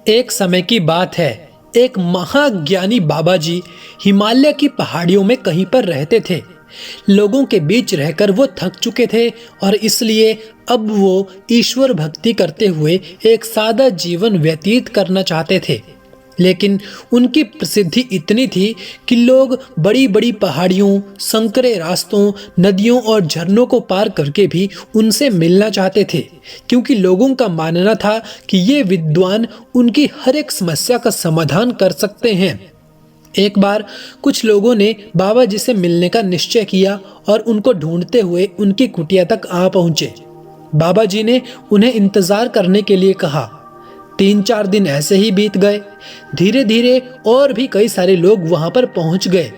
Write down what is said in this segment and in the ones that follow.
एक समय की बात है। एक महाज्ञानी बाबा जी हिमालय की पहाड़ियों में कहीं पर रहते थे। लोगों के बीच रहकर वो थक चुके थे और इसलिए अब वो ईश्वर भक्ति करते हुए एक सादा जीवन व्यतीत करना चाहते थे। लेकिन उनकी प्रसिद्धि इतनी थी कि लोग बड़ी बड़ी पहाड़ियों, संकरे रास्तों, नदियों और झरनों को पार करके भी उनसे मिलना चाहते थे, क्योंकि लोगों का मानना था कि ये विद्वान उनकी हर एक समस्या का समाधान कर सकते हैं। एक बार कुछ लोगों ने बाबा जी से मिलने का निश्चय किया और उनको ढूंढते हुए उनकी कुटिया तक आ पहुंचे। बाबा जी ने उन्हें इंतजार करने के लिए कहा। 3-4 दिन ऐसे ही बीत गए। धीरे धीरे और भी कई सारे लोग वहां पर पहुंच गए।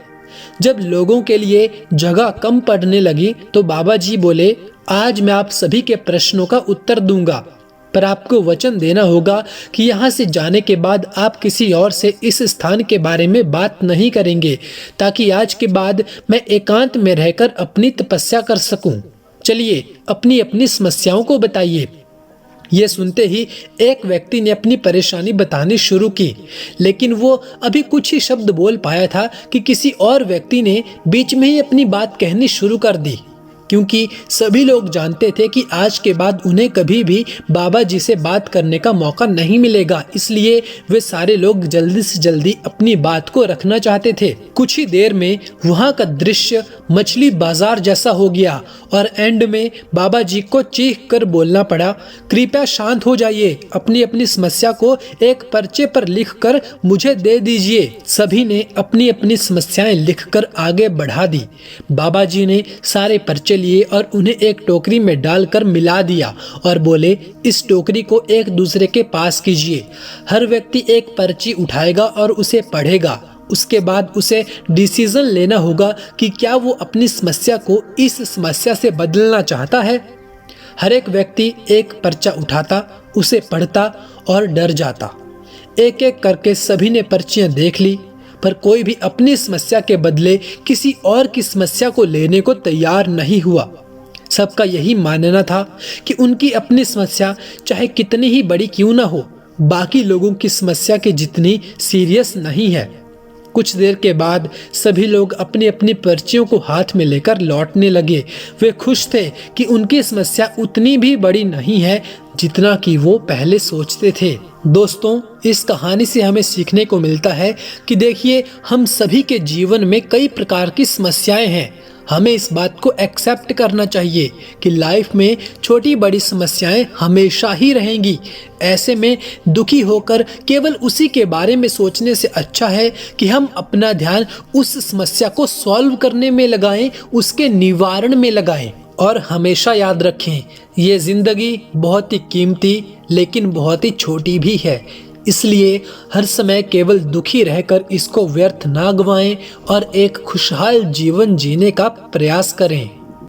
जब लोगों के लिए जगह कम पड़ने लगी तो बाबा जी बोले, आज मैं आप सभी के प्रश्नों का उत्तर दूंगा, पर आपको वचन देना होगा कि यहाँ से जाने के बाद आप किसी और से इस स्थान के बारे में बात नहीं करेंगे, ताकि आज के बाद मैं एकांत में रहकर अपनी तपस्या कर सकूं। चलिए अपनी अपनी समस्याओं को बताइए। ये सुनते ही एक व्यक्ति ने अपनी परेशानी बतानी शुरू की, लेकिन वो अभी कुछ ही शब्द बोल पाया था कि किसी और व्यक्ति ने बीच में ही अपनी बात कहनी शुरू कर दी, क्योंकि सभी लोग जानते थे कि आज के बाद उन्हें कभी भी बाबा जी से बात करने का मौका नहीं मिलेगा। इसलिए वे सारे लोग जल्दी से जल्दी अपनी बात को रखना चाहते थे। कुछ ही देर में वहाँ का दृश्य मछली बाजार जैसा हो गया और एंड में बाबा जी को चीख कर बोलना पड़ा, कृपया शांत हो जाइए, अपनी अपनी समस्या को एक पर्चे पर लिख कर मुझे दे दीजिए। सभी ने अपनी अपनी समस्याएं लिखकर आगे बढ़ा दी। बाबा जी ने सारे पर्चे लिए और उन्हें एक टोकरी में डालकर मिला दिया और बोले, इस टोकरी को एक दूसरे के पास कीजिए। हर व्यक्ति एक पर्ची उठाएगा और उसे पढ़ेगा। उसके बाद उसे डिसीजन लेना होगा कि क्या वो अपनी समस्या को इस समस्या से बदलना चाहता है। हर एक व्यक्ति एक पर्चा उठाता, उसे पढ़ता और डर जाता। एक एक करके सभी ने पर्चियां देख ली, पर कोई भी अपनी समस्या के बदले किसी और की समस्या को लेने को तैयार नहीं हुआ। सबका यही मानना था कि उनकी अपनी समस्या चाहे कितनी ही बड़ी क्यों ना हो, बाकी लोगों की समस्या के जितनी सीरियस नहीं है। कुछ देर के बाद सभी लोग अपनी अपनी पर्चियों को हाथ में लेकर लौटने लगे। वे खुश थे कि उनकी समस्या उतनी भी बड़ी नहीं है जितना कि वो पहले सोचते थे। दोस्तों, इस कहानी से हमें सीखने को मिलता है कि देखिए, हम सभी के जीवन में कई प्रकार की समस्याएं हैं। हमें इस बात को एक्सेप्ट करना चाहिए कि लाइफ में छोटी बड़ी समस्याएं हमेशा ही रहेंगी। ऐसे में दुखी होकर केवल उसी के बारे में सोचने से अच्छा है कि हम अपना ध्यान उस समस्या को सॉल्व करने में लगाएं, उसके निवारण में लगाएं। और हमेशा याद रखें, ये जिंदगी बहुत ही कीमती लेकिन बहुत ही छोटी भी है। इसलिए हर समय केवल दुखी रहकर इसको व्यर्थ ना गवाएं और एक खुशहाल जीवन जीने का प्रयास करें।